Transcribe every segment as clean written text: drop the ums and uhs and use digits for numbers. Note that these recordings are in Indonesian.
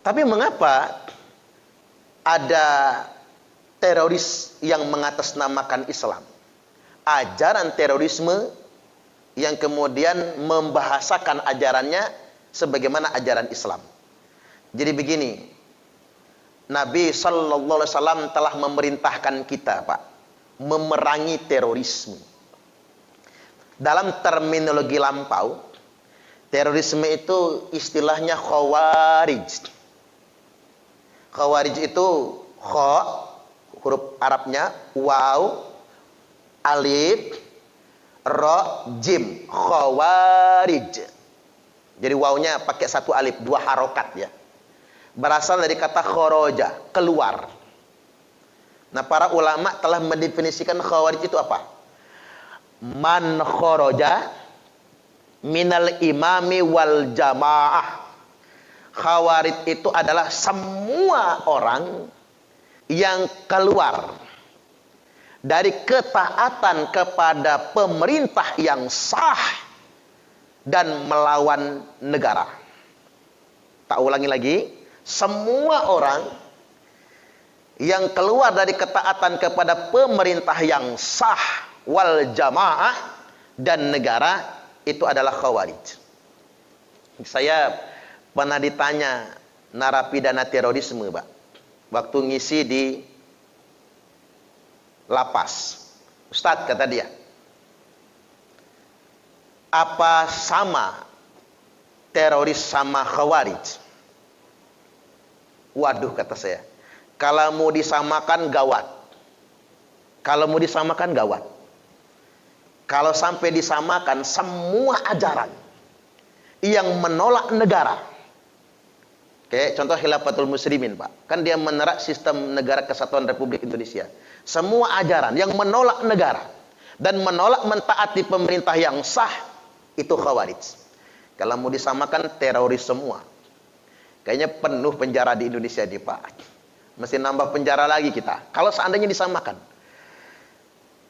Tapi mengapa ada teroris yang mengatasnamakan Islam? Ajaran terorisme yang kemudian membahasakan ajarannya sebagaimana ajaran Islam. Jadi begini, Nabi Sallallahu Alaihi Wasallam telah memerintahkan kita, Pak, memerangi terorisme. Dalam terminologi lampau, terorisme itu istilahnya khawarij. Khawarij itu kha, huruf Arabnya, waw, alif, ra, jim. Khawarij. Jadi wawnya pakai satu alif, dua harokat ya. Berasal dari kata khoroja, keluar. Nah, para ulama telah mendefinisikan khawarij itu apa? Man khoroja minal imami wal jamaah. Khawarij itu adalah semua orang yang keluar dari ketaatan kepada pemerintah yang sah dan melawan negara. Tak ulangi lagi, semua orang yang keluar dari ketaatan kepada pemerintah yang sah wal jamaah dan negara itu adalah khawarij. Saya pernah ditanya narapidana terorisme, Pak, waktu ngisi di lapas. Ustadz, kata dia, apa sama teroris sama khawarij? Waduh, kata saya, kalau mau disamakan gawat. Kalau mau disamakan gawat. Kalau sampai disamakan semua ajaran yang menolak negara. Oke, contoh Khilafatul Muslimin, Pak. Kan dia menerak sistem negara kesatuan Republik Indonesia. Semua ajaran yang menolak negara dan menolak mentaati pemerintah yang sah, itu khawarij. Kalau mau disamakan teroris semua. Kayaknya penuh penjara di Indonesia nih, Pak. Mesti nambah penjara lagi kita kalau seandainya disamakan.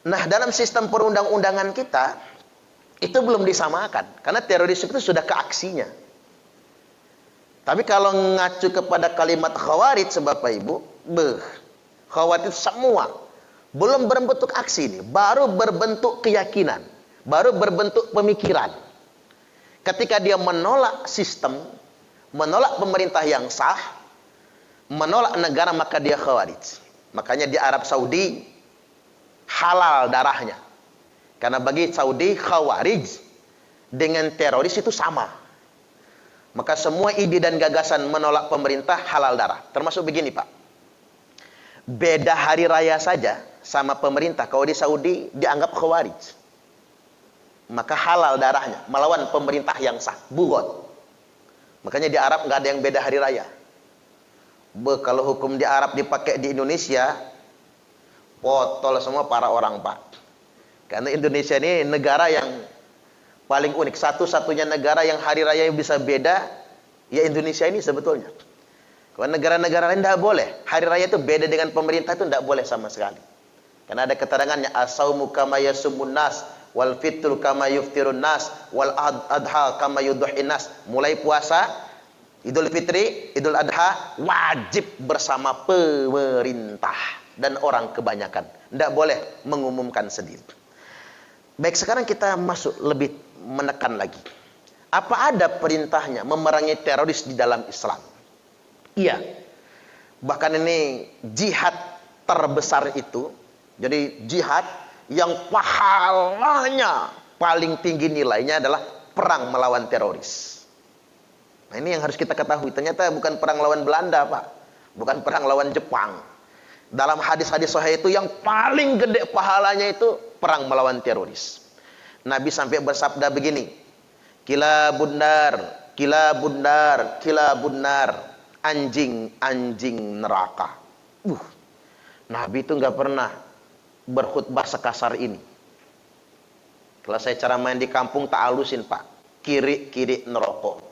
Nah, dalam sistem perundang-undangan kita itu belum disamakan karena teroris itu sudah ke aksinya. Tapi kalau ngacu kepada kalimat khawarij, Bapak Ibu, khawarij semua belum berbentuk aksi ini, baru berbentuk keyakinan, baru berbentuk pemikiran. Ketika dia menolak sistem, menolak pemerintah yang sah, menolak negara, maka dia khawarij. Makanya di Arab Saudi halal darahnya. Karena bagi Saudi khawarij dengan teroris itu sama. Maka semua ide dan gagasan menolak pemerintah halal darah. Termasuk begini, Pak. Beda hari raya saja sama pemerintah. Kalau di Saudi dianggap khawarij, maka halal darahnya melawan pemerintah yang sah, bugot. Makanya di Arab nggak ada yang beda hari raya. Kalau hukum di Arab dipakai di Indonesia, potol semua para orang, Pak. Karena Indonesia ini negara yang paling unik, satu-satunya negara yang hari raya bisa beda, ya Indonesia ini sebetulnya. Kalau negara-negara lain tidak boleh, hari raya itu beda dengan pemerintah, itu tidak boleh sama sekali. Karena ada keterangannya, as-saumu kama yasumun nas, wal fitru kama yuftirun nas, wal adha kama yudhuhin nas. Mulai puasa, Idul Fitri, Idul Adha, wajib bersama pemerintah dan orang kebanyakan. Tidak boleh mengumumkan sendiri. Baik, sekarang kita masuk lebih menekan lagi. Apa ada perintahnya memerangi teroris di dalam Islam? Iya. Bahkan ini jihad terbesar itu. Jadi jihad yang pahalanya paling tinggi nilainya adalah perang melawan teroris. Nah, ini yang harus kita ketahui. Ternyata bukan perang lawan Belanda, Pak. Bukan perang lawan Jepang. Dalam hadis-hadis sahih itu yang paling gede pahalanya itu perang melawan teroris. Nabi sampai bersabda begini, kilabun nar, kilabun nar, kilabun nar, anjing-anjing neraka. Nabi itu nggak pernah berkhutbah sekasar ini. Kalau saya cara main di kampung tak halusin, Pak. Kiri-kiri neraka.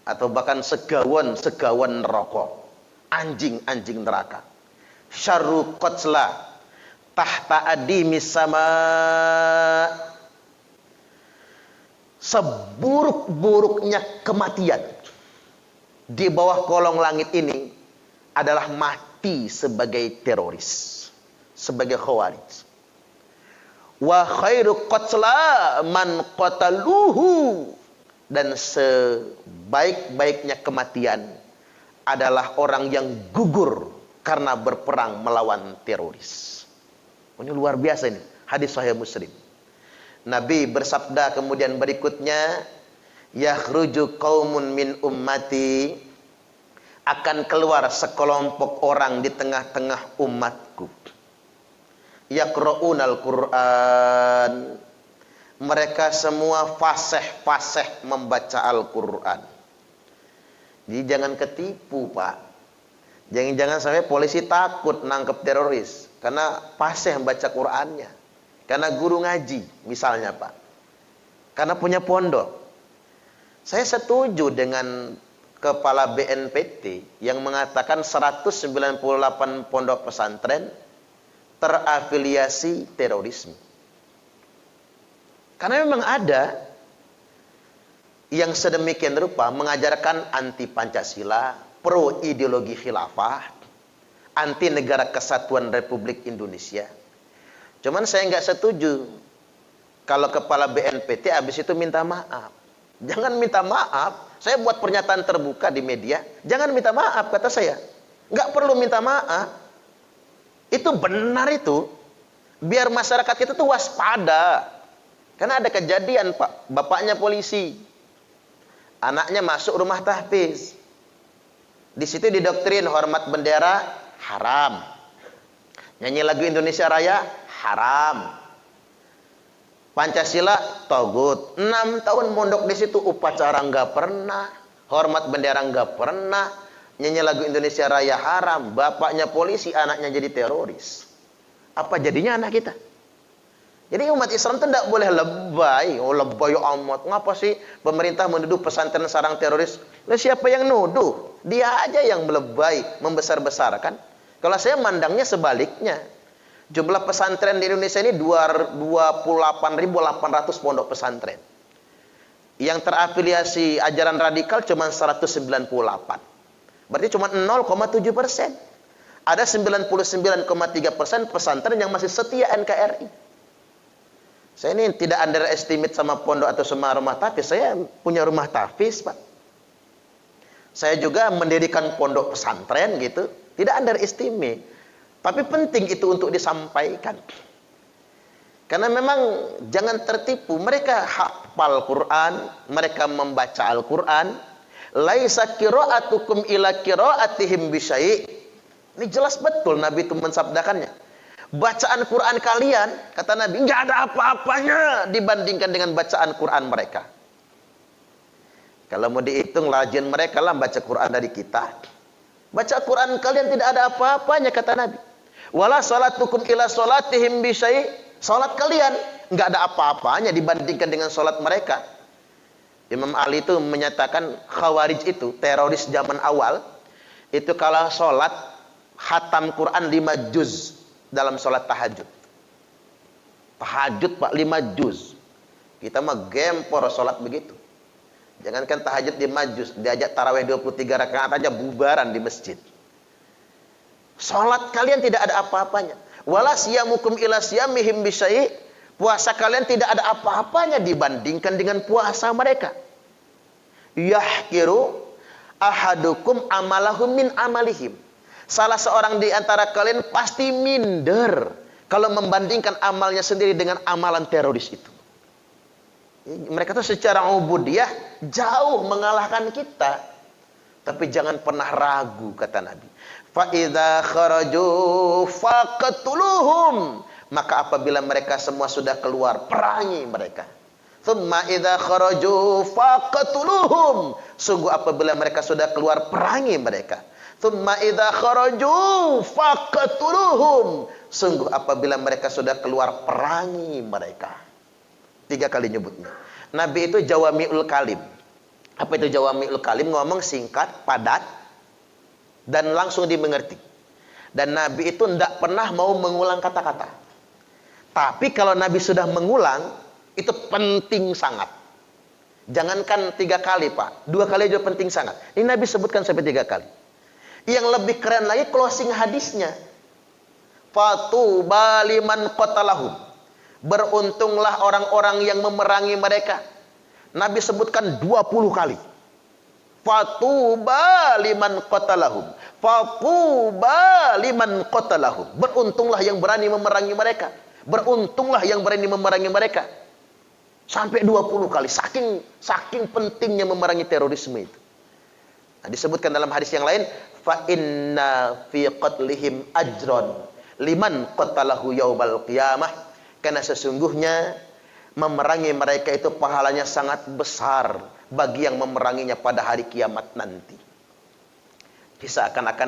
Atau bahkan segawan neraka. Anjing-anjing neraka. Syarru qatsla tahta adimis sama. Seburuk-buruknya kematian di bawah kolong langit ini adalah mati sebagai teroris, sebagai khawarij. Wa khairu qatla man qataluhu, dan sebaik-baiknya kematian adalah orang yang gugur karena berperang melawan teroris. Ini luar biasa ini, hadis sahih Muslim. Nabi bersabda kemudian berikutnya, yakhruju qaumun min ummati, akan keluar sekelompok orang di tengah-tengah umatku. Yaqra'unal Qur'an, mereka semua fasih-fasih membaca Al-Qur'an. Jadi jangan ketipu, Pak. Jangan sampai polisi takut nangkep teroris karena fasih membaca Qur'annya. Karena guru ngaji misalnya, Pak. Karena punya pondok. Saya setuju dengan Kepala BNPT yang mengatakan 198 pondok pesantren terafiliasi terorisme. Karena memang ada yang sedemikian rupa mengajarkan anti Pancasila, pro ideologi khilafah, anti negara kesatuan Republik Indonesia. Cuman saya nggak setuju kalau Kepala BNPT habis itu minta maaf. Jangan minta maaf. Saya buat pernyataan terbuka di media. Jangan minta maaf, kata saya. Nggak perlu minta maaf. Itu benar itu. Biar masyarakat kita tuh waspada. Karena ada kejadian, Pak. Bapaknya polisi. Anaknya masuk rumah tahfiz. Di situ didoktrin hormat bendera haram. Nyanyi lagu Indonesia Raya haram. Pancasila togut. 6 tahun mondok di situ, upacara nggak pernah, hormat bendera nggak pernah, nyanyi lagu Indonesia Raya haram. Bapaknya polisi, anaknya jadi teroris. Apa jadinya anak kita? Jadi umat Islam itu tidak boleh lebay. Oh, lebay amat. Ngapa sih pemerintah menuduh pesantren sarang teroris? Lah siapa yang nuduh? Dia aja yang melebay, membesar-besarkan. Kalau saya mandangnya sebaliknya. Jumlah pesantren di Indonesia ini 28.800 pondok pesantren. Yang terafiliasi ajaran radikal cuma 198. Berarti cuma 0,7%. Ada 99,3% pesantren yang masih setia NKRI. Saya ini tidak underestimate sama pondok atau sama rumah tahfiz. Saya punya rumah tahfiz, Pak. Saya juga mendirikan pondok pesantren gitu. Tidak underestimate. Tapi penting itu untuk disampaikan. Karena memang jangan tertipu. Mereka hafal Quran, mereka membaca Al-Quran. Laisa qira'atukum ila qira'atihim bisyai'. Ini jelas betul Nabi itu mensabdakannya. Bacaan Quran kalian, kata Nabi, nggak ada apa-apanya dibandingkan dengan bacaan Quran mereka. Kalau mau dihitung rajin mereka lah baca Quran dari kita. Baca Quran kalian tidak ada apa-apanya, kata Nabi. Wala salatukum ila salatihim bisyai'. Salat kalian nggak ada apa-apanya dibandingkan dengan salat mereka. Imam Ali itu menyatakan Khawarij itu teroris zaman awal itu kalau salat khatam Quran 5 juz dalam salat tahajud. Tahajud, Pak, 5 juz. Kita mah gempor salat begitu. Jangankan tahajud 5 juz, diajak tarawih 23 rakaat aja bubaran di masjid. Salat kalian tidak ada apa-apanya. Wala siyamukum ila siyamihim bisyai'. Puasa kalian tidak ada apa-apanya dibandingkan dengan puasa mereka. Yahkiru ahadukum amalahum min amalihim. Salah seorang di antara kalian pasti minder kalau membandingkan amalnya sendiri dengan amalan teroris itu. Mereka tuh secara ubudiyah jauh mengalahkan kita. Tapi jangan pernah ragu, kata Nabi. Fa idza kharaju faqtuluhum, maka apabila mereka semua sudah keluar, perangi mereka. Tsumma idza kharaju faqtuluhum, sungguh apabila mereka sudah keluar, perangi mereka. Tsumma idza kharaju faqtuluhum, sungguh apabila mereka sudah keluar, perangi mereka. 3 kali nyebutnya. Nabi itu jawami'ul kalim. Apa itu jawami'ul kalim? Ngomong singkat, padat, dan langsung dimengerti. Dan Nabi itu tidak pernah mau mengulang kata-kata. Tapi kalau Nabi sudah mengulang, itu penting sangat. Jangankan 3 kali, Pak. 2 kali juga penting sangat. Ini Nabi sebutkan sampai 3 kali. Yang lebih keren lagi closing hadisnya. Fatuba liman qatalahum. Beruntunglah orang-orang yang memerangi mereka. Nabi sebutkan 20 kali. Fatuba liman qatalahum. Fatuba liman qatalahum. Beruntunglah yang berani memerangi mereka. Beruntunglah yang berani memerangi mereka. Sampai 20 kali. Saking pentingnya memerangi terorisme itu. Nah, disebutkan dalam hadis yang lain, fa inna fi qatlihim ajron liman qatalahu yaumal qiyamah. Karena sesungguhnya memerangi mereka itu pahalanya sangat besar bagi yang memeranginya pada hari kiamat nanti. Seakan-akan